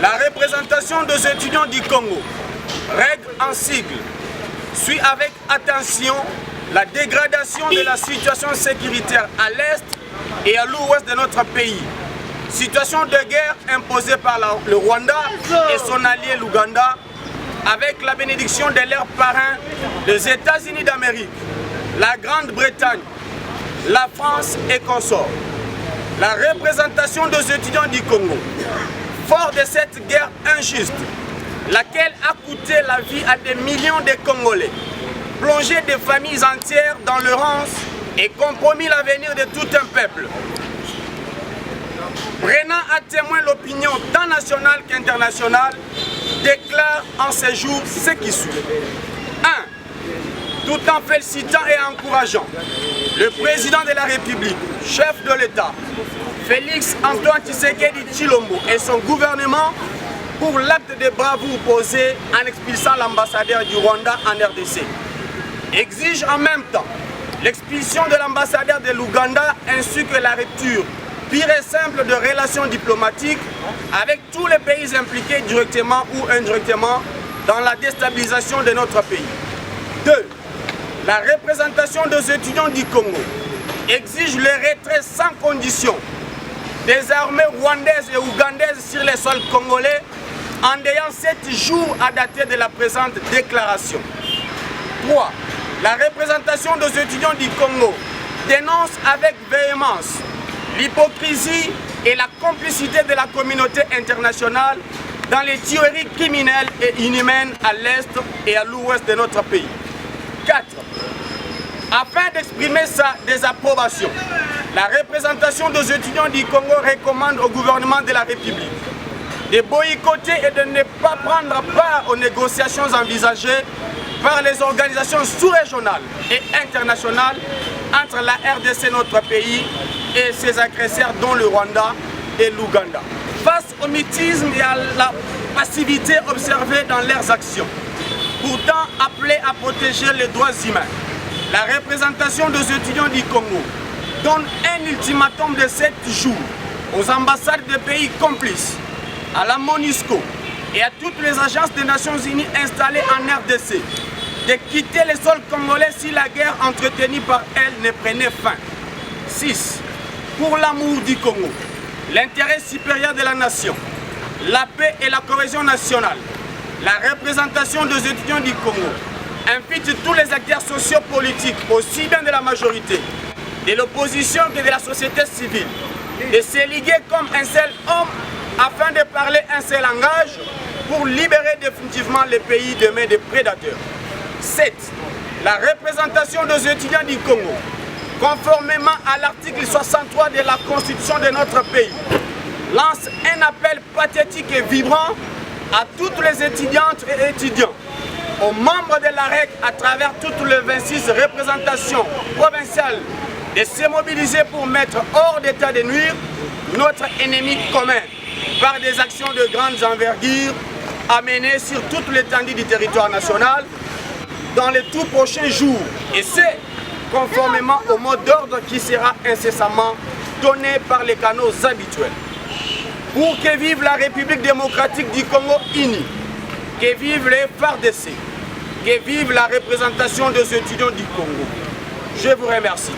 La représentation des étudiants du Congo, règle en sigle, suit avec attention la dégradation de la situation sécuritaire à l'est et à l'ouest de notre pays. Situation de guerre imposée par le Rwanda et son allié l'Ouganda, avec la bénédiction de leurs parrains, les États-Unis d'Amérique, la Grande-Bretagne, la France et consorts. La représentation des étudiants du Congo, fort de cette guerre injuste, laquelle a coûté la vie à des millions de Congolais, plongé des familles entières dans l'errance et compromis l'avenir de tout un peuple. Prenant à témoin l'opinion tant nationale qu'internationale, déclare en ces jours ce qui suit. 1. Tout en félicitant et encourageant le président de la République, chef de l'État, Félix Antoine Tshisekedi Tshilombo et son gouvernement pour l'acte de bravoure posé en expulsant l'ambassadeur du Rwanda en RDC. Exige en même temps l'expulsion de l'ambassadeur de l'Ouganda ainsi que la rupture pure et simple de relations diplomatiques avec tous les pays impliqués directement ou indirectement dans la déstabilisation de notre pays. 2. La représentation des étudiants du Congo exige le retrait sans condition des armées rwandaises et ougandaises sur les sols congolais en ayant 7 jours à dater de la présente déclaration. 3. La représentation des étudiants du Congo dénonce avec véhémence l'hypocrisie et la complicité de la communauté internationale dans les tueries criminelles et inhumaines à l'est et à l'ouest de notre pays. 4. Afin d'exprimer sa désapprobation, la représentation des étudiants du Congo recommande au gouvernement de la République de boycotter et de ne pas prendre part aux négociations envisagées par les organisations sous-régionales et internationales entre la RDC, notre pays, et ses agresseurs dont le Rwanda et l'Ouganda. Face au mutisme et à la passivité observée dans leurs actions, pourtant appelés à protéger les droits humains, la représentation des étudiants du Congo donne un ultimatum de 7 jours aux ambassades des pays complices, à la MONUSCO et à toutes les agences des Nations Unies installées en RDC de quitter les sols congolais si la guerre entretenue par elles ne prenait fin. 6. Pour l'amour du Congo, l'intérêt supérieur de la nation, la paix et la cohésion nationale, la représentation des étudiants du Congo invite tous les acteurs sociopolitiques, aussi bien de la majorité, de l'opposition que de la société civile, de se liguer comme un seul homme afin de parler un seul langage pour libérer définitivement le pays de mains des prédateurs. 7. La représentation des étudiants du Congo, conformément à l'article 63 de la Constitution de notre pays, lance un appel pathétique et vibrant à toutes les étudiantes et étudiants, aux membres de la REC à travers toutes les 26 représentations provinciales de se mobiliser pour mettre hors d'état de nuire notre ennemi commun par des actions de grande envergure à mener sur toute l'étendue du territoire national dans les tout prochains jours. Et c'est conformément au mot d'ordre qui sera incessamment donné par les canaux habituels. Pour que vive la République démocratique du Congo unie, que vive les FARDC, que vive la représentation des étudiants du Congo. Je vous remercie.